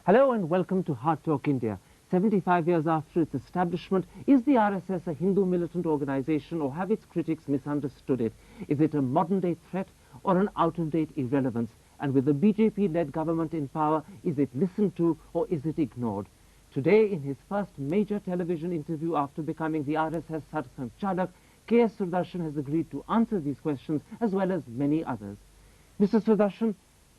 Hello and welcome to Hard Talk India. 75 years after its establishment, is the RSS a Hindu militant organization, or have its critics misunderstood it? Is it a modern-day threat or an out-of-date irrelevance? And with the BJP-led government in power, is it listened to or is it ignored? Today, in his first major television interview after becoming the RSS Sarsanghchalak, K.S. Sudarshan has agreed to answer these questions as well as many others. Mr. Sudarshan,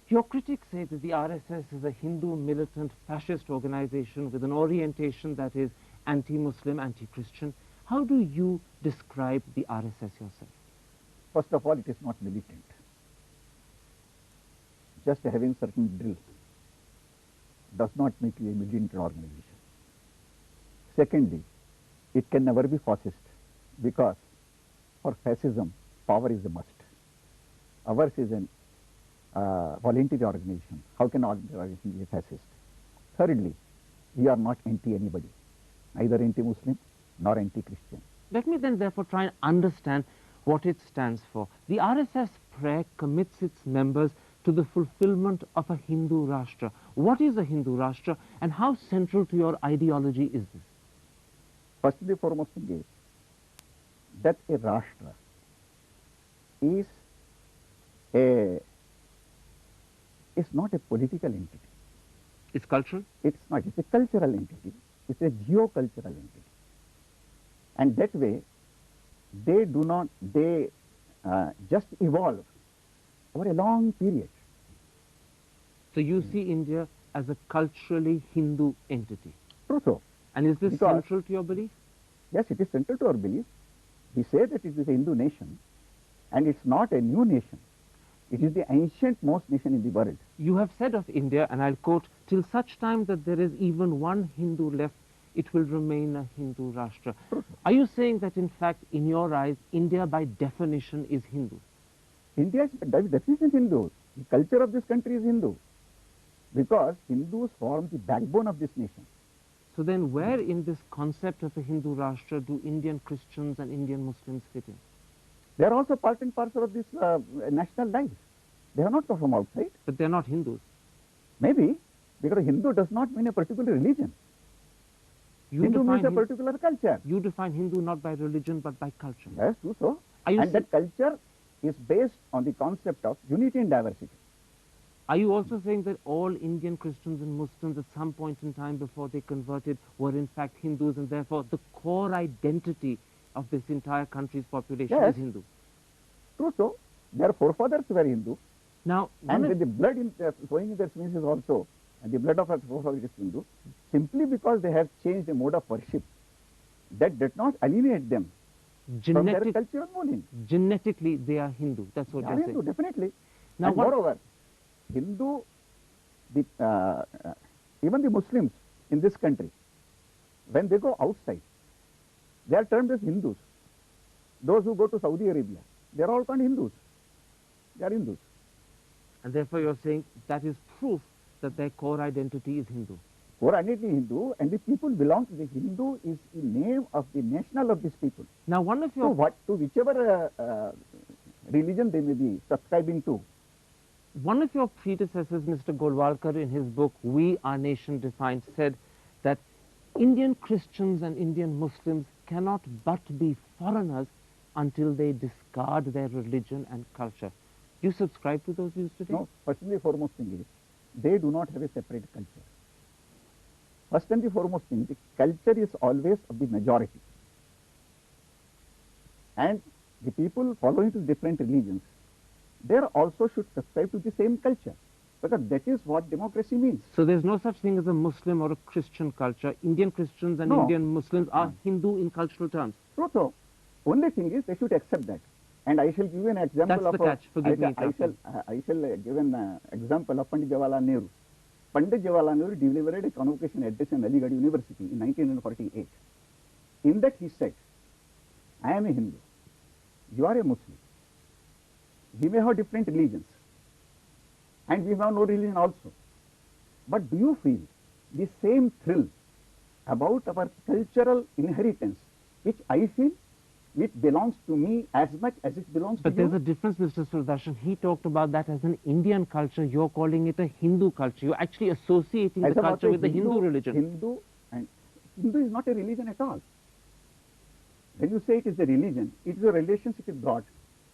your critics say that the RSS is a Hindu militant fascist organization with an orientation that is anti-Muslim, anti-Christian. How do you describe the RSS yourself? First of all, it is not militant. Just having certain drill does not make you a militant organization. Secondly, it can never be fascist, because for fascism, power is a must. Ours is an voluntary organization. How can an organization be a fascist? Thirdly, we are not anti-anybody, neither anti-Muslim nor anti-Christian. Let me then therefore try and understand what it stands for. The RSS prayer commits its members to the fulfillment of a Hindu Rashtra. What is a Hindu Rashtra and how central to your ideology is this? First and foremost thing is that a Rashtra is not a political entity. It's cultural? It's not. It's a cultural entity. It's a geocultural entity. And that way, they do not, they just evolve over a long period. So you see India as a culturally Hindu entity? True so. And is this central to your belief? Yes, it is central to our belief. We say that it is a Hindu nation, and it's not a new nation. It is the ancient most nation in the world. You have said of India, and I'll quote, till such time that there is even one Hindu left, it will remain a Hindu Rashtra. Are you saying that in fact, in your eyes, India by definition is Hindu? India is by definition Hindu. The culture of this country is Hindu, because Hindus form the backbone of this nation. So then where in this concept of a Hindu Rashtra do Indian Christians and Indian Muslims fit in? They are also part and parcel of this national life. They are not from outside. But they are not Hindus. Maybe, because Hindu does not mean a particular religion. Hindu means a particular culture. You define Hindu not by religion but by culture. Yes, true so. And that culture is based on the concept of unity and diversity. Are you also saying that all Indian Christians and Muslims at some point in time before they converted were in fact Hindus, and therefore the core identity of this entire country's population is Hindu? True so. Their forefathers were Hindu. Now, and with the blood flowing in their veins is also, and the blood of our forefathers is Hindu, simply because they have changed the mode of worship. That did not alienate them from their cultural molding. Genetically, they are Hindu. That's what you're saying. Definitely. Now, and moreover, Hindu, even the Muslims in this country, when they go outside, they are termed as Hindus. Those who go to Saudi Arabia, they are all called Hindus. They are Hindus. And therefore you're saying that is proof that their core identity is Hindu. Core identity is Hindu, and the people belong to the Hindu is the name of the national of these people. Now one of your... to whichever religion they may be subscribing to. One of your predecessors, Mr. Golwalkar, in his book, We, Our Nation Defined, said that Indian Christians and Indian Muslims cannot but be foreigners until they discard their religion and culture. Do you subscribe to those views today? No, first and the foremost thing is, they do not have a separate culture. First and the foremost thing, the culture is always of the majority. And the people following to different religions, they also should subscribe to the same culture, because that is what democracy means. So there's no such thing as a Muslim or a Christian culture. Indian Christians and Indian Muslims are Hindu in cultural terms. True so. Only thing is they should accept that. And I shall give you an example That's the catch. Forgive me. I shall give an example of Pandit Jawaharlal Nehru. Pandit Jawaharlal Nehru delivered a convocation address in Aligarh University in 1948. In that he said, I am a Hindu, you are a Muslim. We may have different religions, and we have no religion also. But do you feel the same thrill about our cultural inheritance which I feel? which belongs to me as much as it belongs But to there's you. a difference, Mr. Sudarshan. He talked about that as an Indian culture. You're calling it a Hindu culture. You're actually associating I the said culture also with the Hindu religion. Hindu is not a religion at all. When you say it is a religion, it is a relationship with God.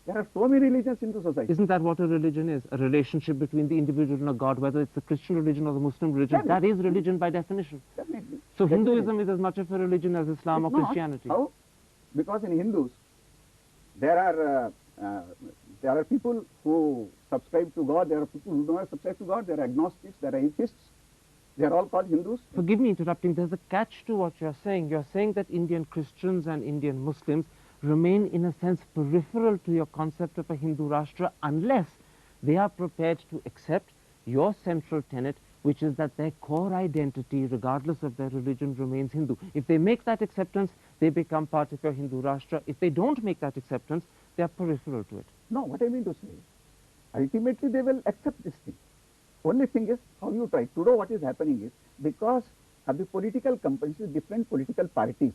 There are so many religions in the society. Isn't that what a religion is? A relationship between the individual and a God, whether it's the Christian religion or the Muslim religion. Definitely. That is religion by definition. Definitely. So Definitely. Hinduism is as much of a religion as Islam It's or not. Christianity. How? Because in Hindus, there are people who subscribe to God, there are people who do not subscribe to God, there are agnostics, there are atheists. They are all called Hindus. Forgive me interrupting. There's a catch to what you're saying. You're saying that Indian Christians and Indian Muslims remain in a sense peripheral to your concept of a Hindu Rashtra unless they are prepared to accept your central tenet, which is that their core identity, regardless of their religion, remains Hindu. If they make that acceptance, they become part of your Hindu Rashtra. If they don't make that acceptance, they are peripheral to it. No, what I mean to say, ultimately they will accept this thing. Only thing is how you try. Today what is happening is, because of the political companies, different political parties,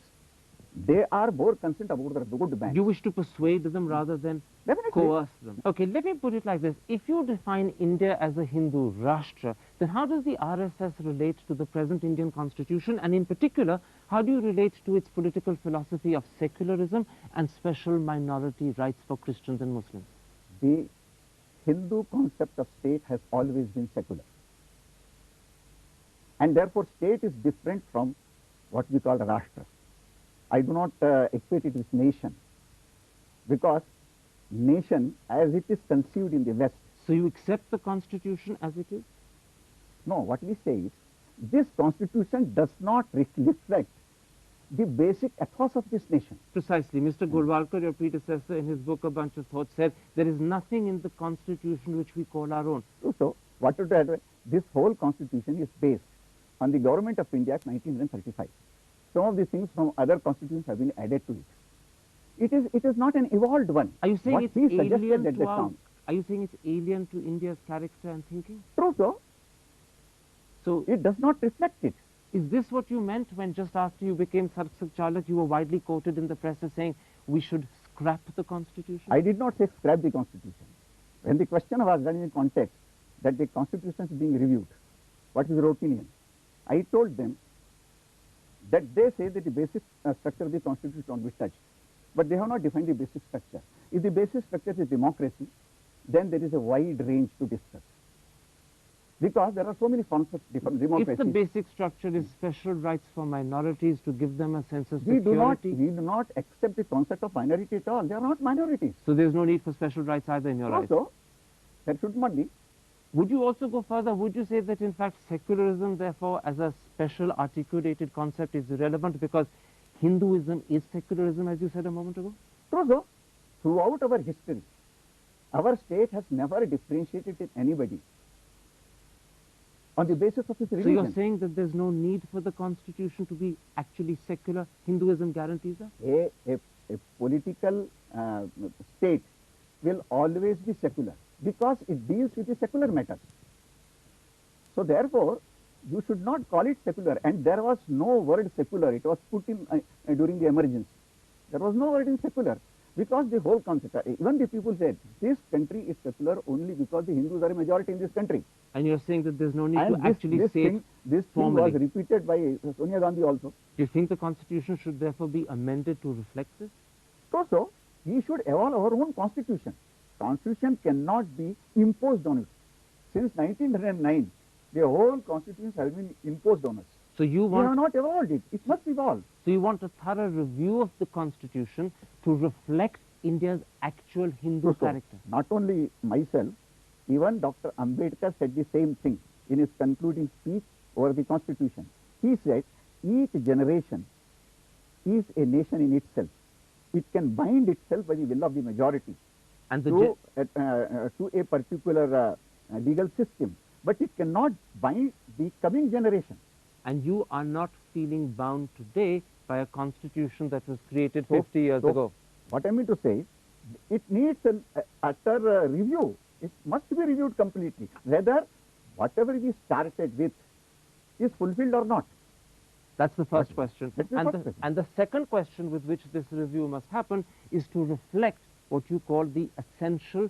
they are more concerned about the good banks. You wish to persuade them rather than Definitely. coerce them. Okay, let me put it like this. If you define India as a Hindu Rashtra, then how does the RSS relate to the present Indian constitution? And in particular, how do you relate to its political philosophy of secularism and special minority rights for Christians and Muslims? The Hindu concept of state has always been secular. And therefore state is different from what we call Rashtra. I do not equate it with nation, because nation as it is conceived in the West. So you accept the constitution as it is? No, what we say is, this constitution does not reflect the basic ethos of this nation. Precisely. Mr. Golwalkar, your predecessor, in his book A Bunch of Thoughts, said there is nothing in the constitution which we call our own. So, what would I do? This whole constitution is based on the Government of India Act 1935. Some of the things from other constitutions have been added to it. It is not an evolved one. Are you saying what it's we suggested alien at to that our, time. Are you saying it's alien to India's character and thinking? True, so. So It does not reflect it. is this what you meant when just after you became Sarsanghchalak, you were widely quoted in the press as saying we should scrap the constitution? I did not say scrap the constitution. When the question was done in the context that the constitution is being reviewed, what is your opinion? I told them that they say that the basic structure of the constitution will not be touched. But they have not defined the basic structure. If the basic structure is democracy, then there is a wide range to discuss. Because there are so many forms of different democracy. If the basic structure is special rights for minorities to give them a sense of we security, do not accept the concept of minority at all. They are not minorities. so there's no need for special rights either in your eyes. Also, there should not be. Would you also go further? Would you say that in fact secularism, therefore, as a special articulated concept is irrelevant because Hinduism is secularism, as you said a moment ago? So, throughout our history, our state has never differentiated in anybody on the basis of its religion. So you're saying that there's no need for the constitution to be actually secular? Hinduism guarantees that? A political state will always be secular because it deals with the secular matters. So therefore, you should not call it secular. And there was no word secular. It was put in during the emergency. There was no word in secular because the whole concept, even the people said, this country is secular only because the Hindus are a majority in this country. And you're saying that there's no need And to actually say it this thing formally. was repeated by Sonia Gandhi also. Do you think the constitution should therefore be amended to reflect this? So, we should evolve our own constitution. Constitution cannot be imposed on it. Since 1909, the whole constitution has been imposed on us. So you We have want, not evolved it. It must evolve. so you want a thorough review of the constitution to reflect India's actual Hindu So, character. not only myself, even Dr. Ambedkar said the same thing in his concluding speech over the constitution. He said, each generation is a nation in itself. It can bind itself by the will of the majority And the to a particular legal system, but it cannot bind the coming generation. and you are not feeling bound today by a constitution that was created 50 years So, ago. what I mean to say, it needs an utter review. It must be reviewed completely, whether whatever we started with is fulfilled or not. That's the first question. That's the first question. And the second question with which this review must happen is to reflect what you call the essential,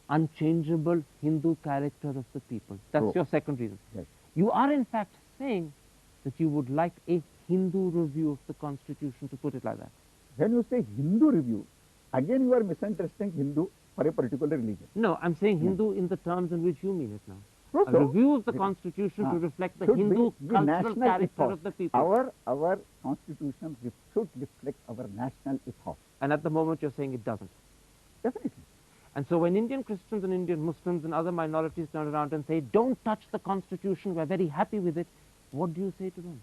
unchangeable Hindu character of the people. That's your second reason. Yes. You are in fact saying that you would like a Hindu review of the Constitution, to put it like that. When you say Hindu review, again you are misunderstanding Hindu for a particular religion. No, I'm saying Hindu in the terms in which you mean it now. No, A so review of the Constitution to reflect the should Hindu be cultural national character ethos. of the people. Our Constitution should reflect our national ethos. And at the moment you're saying it doesn't. Definitely. And so when Indian Christians and Indian Muslims and other minorities turn around and say, don't touch the Constitution, we're very happy with it, what do you say to them?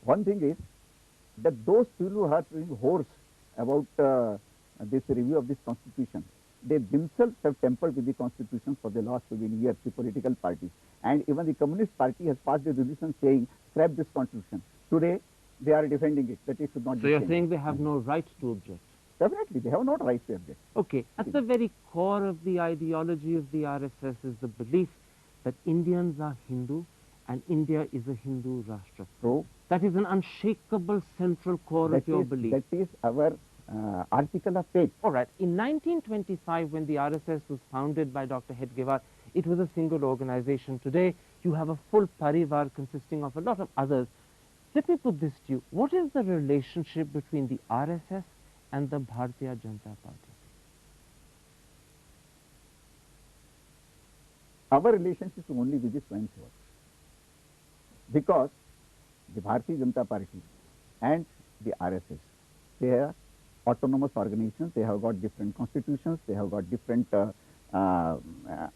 One thing is that those people who are being hoarse about this review of this Constitution, they themselves have tampered with the Constitution for the last 15 years, the political parties. And even the Communist Party has passed a resolution saying, scrap this Constitution. Today, they are defending it, that it should not be So you're changed. saying they have no right to object? Definitely, they have not right to object. Okay, at the very core of the ideology of the RSS is the belief that Indians are Hindu and India is a Hindu Rashtra. So, That is an unshakable central core of your belief. that is our article of faith. All right, in 1925, when the RSS was founded by Dr. Hedgewar, it was a single organization. Today, you have a full parivar consisting of a lot of others. Let me put this to you. What is the relationship between the RSS and the Bharatiya Janata Party? Our relationship is only with the Swayamsevak. Because the Bharatiya Janata Party and the RSS, they are autonomous organizations, they have got different constitutions, they have got different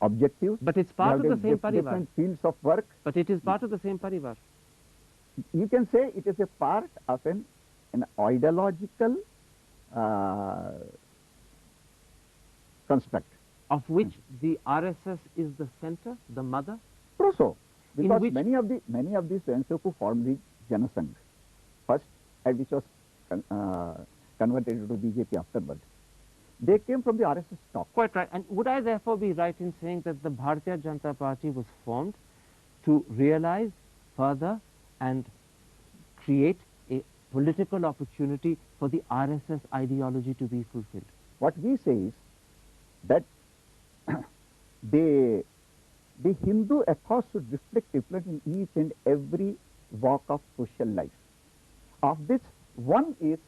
objectives. But it's part They of have the same parivar. different fields of work. But it is part of the same parivar. You can say it is a part of an ideological construct. Of which the RSS is the center, the mother? True so. Because which- many of these Swayamsevak who formed the Janasangh first, and which was converted into BJP afterward, they came from the RSS stock. Quite right. And would I therefore be right in saying that the Bharatiya Janata Party was formed to realize, further, and create a political opportunity for the RSS ideology to be fulfilled? What we say is that the Hindu ethos should reflect in each and every walk of social life. Of this, one is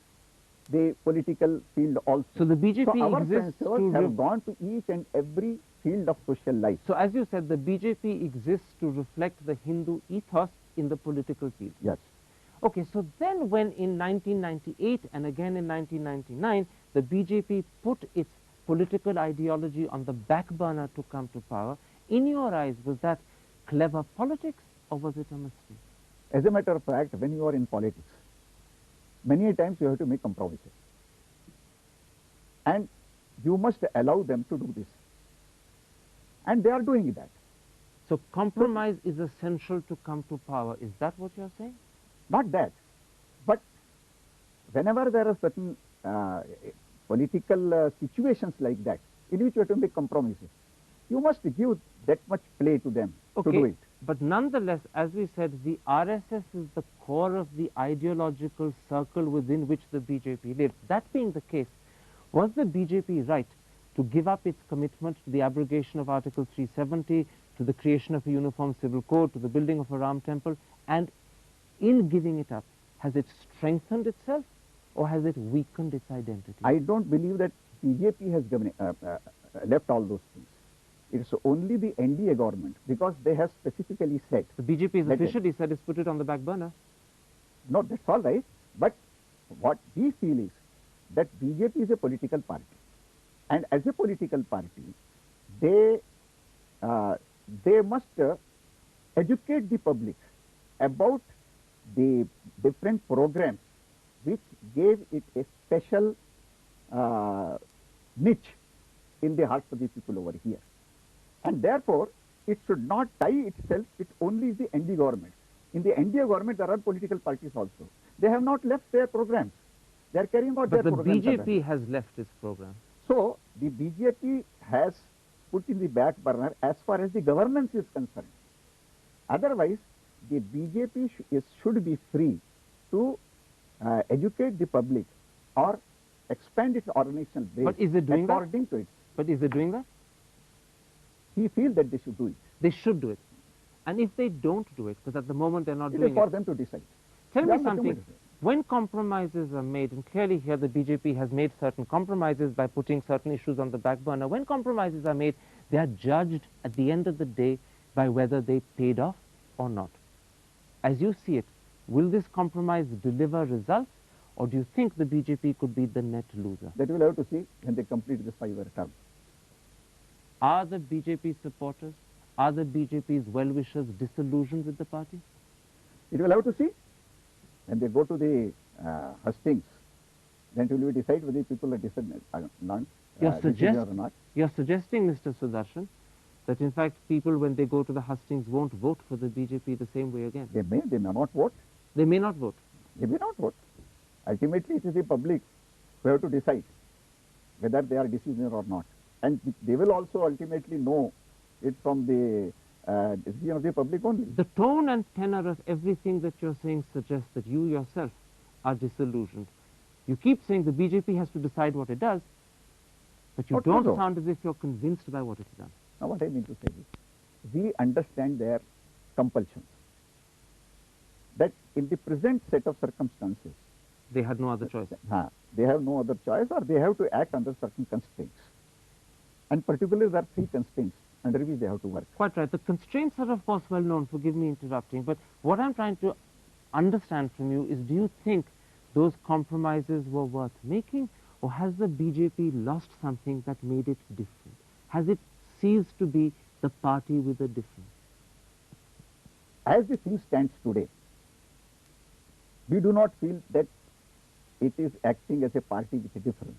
the political field also. So the BJP So our exists Swayamsevaks to... have gone to each and every field of social life. So as you said, the BJP exists to reflect the Hindu ethos in the political field. Yes. Okay, so then when in 1998 and again in 1999, the BJP put its political ideology on the back burner to come to power, in your eyes, was that clever politics or was it a mistake? As a matter of fact, when you are in politics, many times you have to make compromises. And you must allow them to do this. And they are doing that. So compromise is essential to come to power. Is that what you're saying? Not that. But whenever there are certain political situations like that, in which you have to make compromises, you must give that much play to them to do it. But nonetheless, as we said, the RSS is the core of the ideological circle within which the BJP lives. That being the case, was the BJP right to give up its commitment to the abrogation of Article 370, to the creation of a uniform civil code, to the building of a Ram temple, and in giving it up, has it strengthened itself or has it weakened its identity? I don't believe that BJP has left all those things. It's only the NDA government, because they have specifically said. The BJP has that officially said it's put it on the back burner. No, that's all right. But what we feel is that BJP is a political party. And as a political party, they must educate the public about the different programs which gave it a special niche in the hearts of the people over here. And therefore, it should not tie itself with only the NDA government. In the NDA government, there are political parties also. They have not left their programs. They are carrying out But their the programs. BJP has left its program. So, the BJP has put in the back burner as far as the governance is concerned. Otherwise, the BJP should be free to educate the public or expand its organizational base But is it doing according that? to it. But is it doing that? He feels that they should do it. They should do it. And if they don't do it, because at the moment they're not It doing is for it, them to decide. tell They me are not something. human. When compromises are made, and clearly here the BJP has made certain compromises by putting certain issues on the back burner, when compromises are made, they are judged at the end of the day by whether they paid off or not. As you see it, will this compromise deliver results, or do you think the BJP could be the net loser? That we will have to see when they complete this 5-year term. Are the BJP supporters, are the BJP's well-wishers disillusioned with the party? It will have to see when they go to the hustings. Then it will be decide whether people are decision or not. You're suggesting, Mr. Sudarshan, that in fact people when they go to the hustings won't vote for the BJP the same way again. They may not vote. They may not vote. They may not vote. Ultimately, it is the public who have to decide whether they are disillusioned or not. And they will also ultimately know it from the decision of the public only. The tone and tenor of everything that you're saying suggests that you yourself are disillusioned. You keep saying the BJP has to decide what it does, but you don't sound as if you're convinced by what it's done. Now what I mean to say is, we understand their compulsions. That in the present set of circumstances, they had no other choice. They have no other choice, or they have to act under certain constraints. And particularly there are 3 constraints under which they have to work. Quite right. The constraints are of course well known, forgive me interrupting, but what I'm trying to understand from you is, do you think those compromises were worth making, or has the BJP lost something that made it different? Has it ceased to be the party with a difference? As the thing stands today, we do not feel that it is acting as a party with a difference.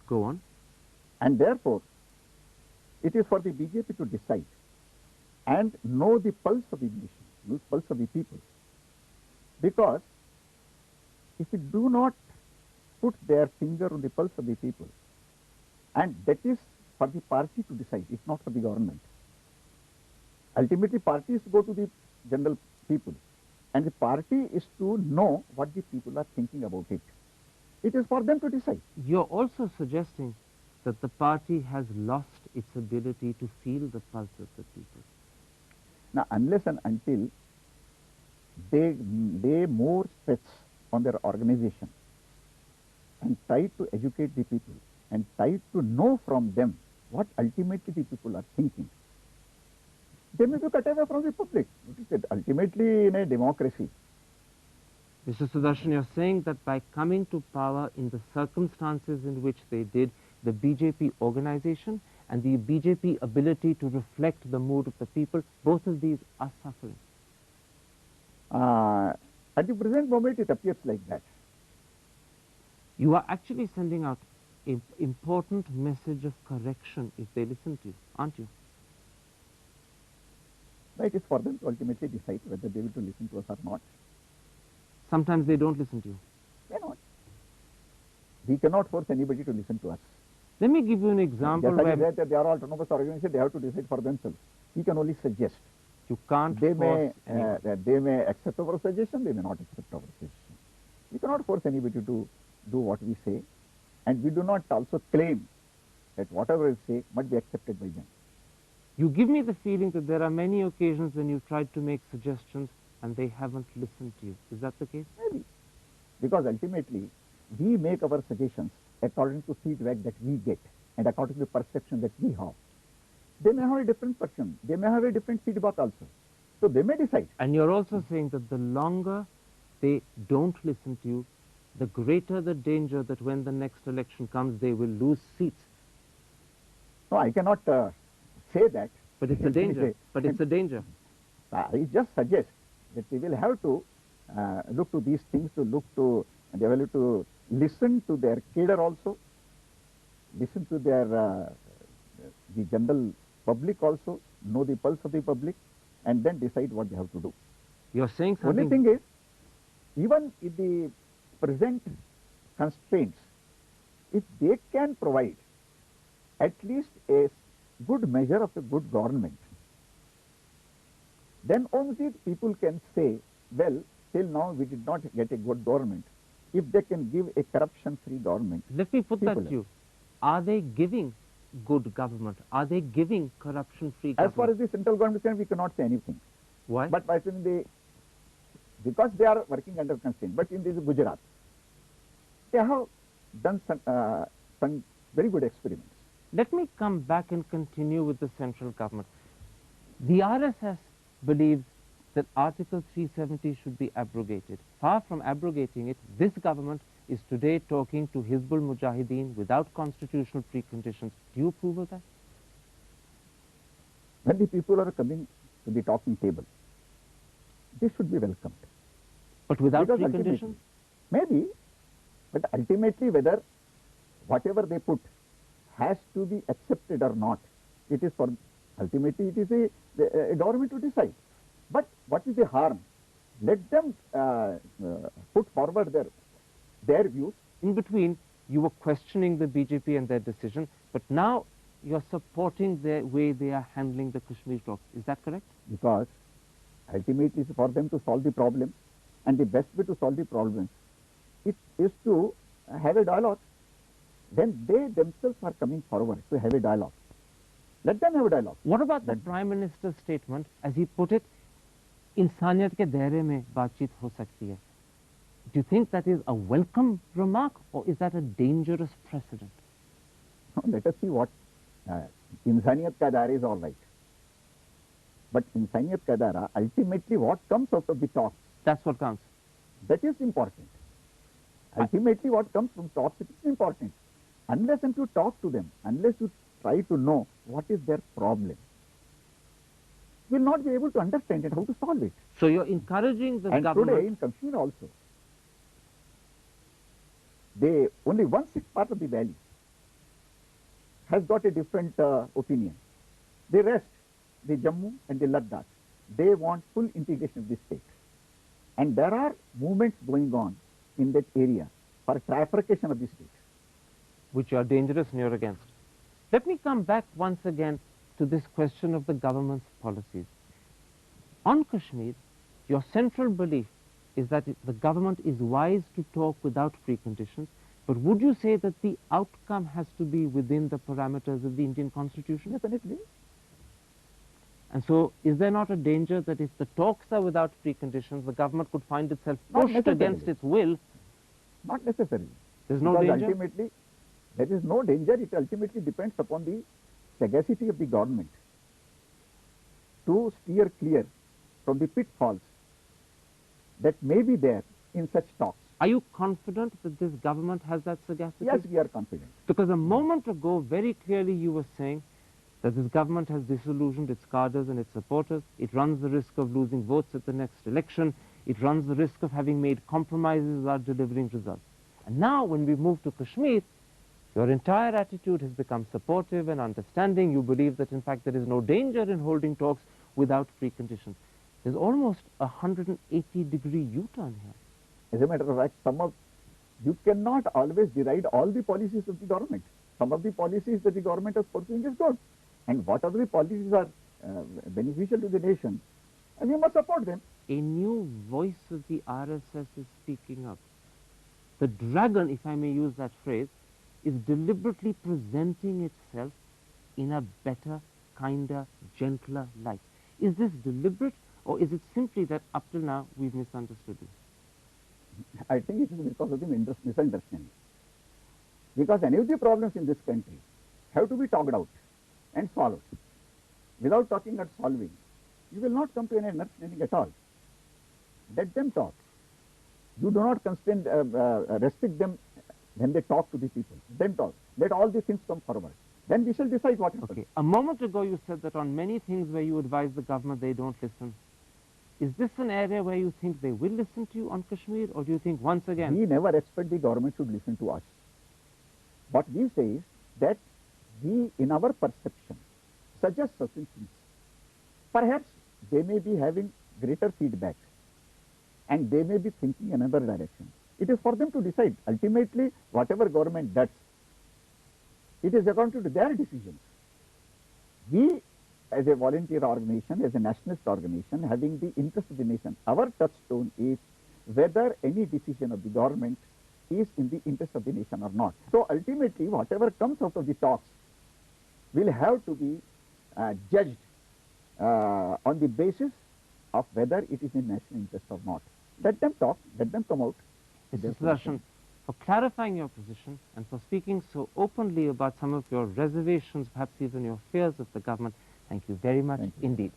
Go on. And therefore, it is for the BJP to decide and know the pulse of the nation, know the pulse of the people. Because if we do not put their finger on the pulse of the people, and that is for the party to decide, it's not for the government. Ultimately, parties go to the general people, and the party is to know what the people are thinking about it. It is for them to decide. You're also suggesting that the party has lost its ability to feel the pulse of the people. Now, unless and until they lay more stress on their organization and try to educate the people and try to know from them what ultimately the people are thinking, they may be cut away from the public. Ultimately, in a democracy. Mr. Sudarshan, you're saying that by coming to power in the circumstances in which they did, the BJP organization and the BJP ability to reflect the mood of the people, both of these are suffering. At the present moment, it appears like that. You are actually sending out an important message of correction if they listen to you, aren't you? It is for them to ultimately decide whether they will to listen to us or not. Sometimes they don't listen to you. They not. We cannot force anybody to listen to us. Let me give you an example where they are autonomous organizations, they have to decide for themselves. We can only suggest. You can't they force they may accept our suggestion, they may not accept our suggestion. We cannot force anybody to do what we say, and we do not also claim that whatever we say must be accepted by them. You give me the feeling that there are many occasions when you've tried to make suggestions and they haven't listened to you. Is that the case? Maybe. Because ultimately, we make our suggestions according to feedback that we get and according to the perception that we have. They may have a different perception. They may have a different feedback also. So they may decide. And you're also saying that the longer they don't listen to you, the greater the danger that when the next election comes, they will lose seats. No, I cannot say that. But it's a danger. But it's a danger. I just suggest that we will have to look to these things, they will have to listen to their cadre also, listen to their the general public also, know the pulse of the public, and then decide what they have to do. You're saying something. Only thing is, even in the present constraints, if they can provide at least a good measure of a good government, then only people can say, well, till now we did not get a good government. If they can give a corruption-free government. Let me put that people to you. Are they giving good government? Are they giving corruption-free government? As far as the central government is concerned, we cannot say anything. Why? But I think because they are working under constraint. But in this Gujarat, they have done some very good experiments. Let me come back and continue with the central government. The RSS believes that Article 370 should be abrogated. Far from abrogating it, this government is today talking to Hizbul Mujahideen without constitutional preconditions. Do you approve of that? When the people are coming to the talking table, this should be welcomed. But without Because preconditions? Maybe, but ultimately whether whatever they put has to be accepted or not, it is for, ultimately it is a government to decide. But what is the harm? Let them put forward their views. In between, you were questioning the BJP and their decision, but now you're supporting the way they are handling the Kashmir talks. Is that correct? Because ultimately it is for them to solve the problem, and the best way to solve the problem it is to have a dialogue. Then they themselves are coming forward to have a dialogue. Let them have a dialogue. What about the Prime Minister's statement, as he put it, इंसानियत के दायरे में बातचीत हो सकती है? Do you think that is a welcome remark, or is that a dangerous precedent? Let us see what इंसानियत का दायरा is all right. But इंसानियत का दायरा, ultimately what comes out of the talks, that's what counts. That is important. Ultimately what comes from talks, it is important. Unless and you talk to them, unless you try to know what is their problem, you will not be able to understand it, how to solve it. So you're encouraging the and government... today in Kashmir also, only 1/6 part of the valley has got a different opinion. The rest, the Jammu and the Ladakh, they want full integration of the state. And there are movements going on in that area for trifurcation of the state. Which are dangerous and you're against. Let me come back once again to this question of the government's policies. On Kashmir, your central belief is that the government is wise to talk without preconditions, but would you say that the outcome has to be within the parameters of the Indian Constitution? Definitely. And so, is there not a danger that if the talks are without preconditions, the government could find itself pushed against its will? Not necessarily. There's no because danger? Ultimately, there is no danger. It ultimately depends upon the sagacity of the government to steer clear from the pitfalls that may be there in such talks. Are you confident that this government has that sagacity? Yes, we are confident. Because a moment ago, very clearly you were saying that this government has disillusioned its cadres and its supporters. It runs the risk of losing votes at the next election. It runs the risk of having made compromises without delivering results. And now, when we move to Kashmir, your entire attitude has become supportive and understanding. You believe that, in fact, there is no danger in holding talks without preconditions. There's almost a 180-degree U-turn here. As a matter of fact, you cannot always deride all the policies of the government. Some of the policies that the government is pursuing is good. And whatever the policies are beneficial to the nation, and we must support them. A new voice of the RSS is speaking up. The dragon, if I may use that phrase, is deliberately presenting itself in a better, kinder, gentler light. Is this deliberate, or is it simply that up till now we've misunderstood you? I think it is because of the misunderstanding. Because any of the problems in this country have to be talked out and solved. Without talking and solving, you will not come to any understanding at all. Let them talk. You do not restrict them when they talk to the people. Then talk. Let all these things come forward. Then we shall decide what happens. Okay. A moment ago you said that on many things where you advise the government, they don't listen. Is this an area where you think they will listen to you on Kashmir, or do you think once again... We never expect the government should listen to us. What we say is that we, in our perception, suggest certain things. Perhaps they may be having greater feedback and they may be thinking another direction. It is for them to decide. Ultimately, whatever government does, It is according to their decisions. We, as a volunteer organization, as a nationalist organization, having the interest of the nation, our touchstone is whether any decision of the government is in the interest of the nation or not. So ultimately, whatever comes out of the talks will have to be judged on the basis of whether it is in national interest or not. Let them talk, let them come out. Mr. Sudarshan, for clarifying your position and for speaking so openly about some of your reservations, perhaps even your fears of the government, thank you very much indeed.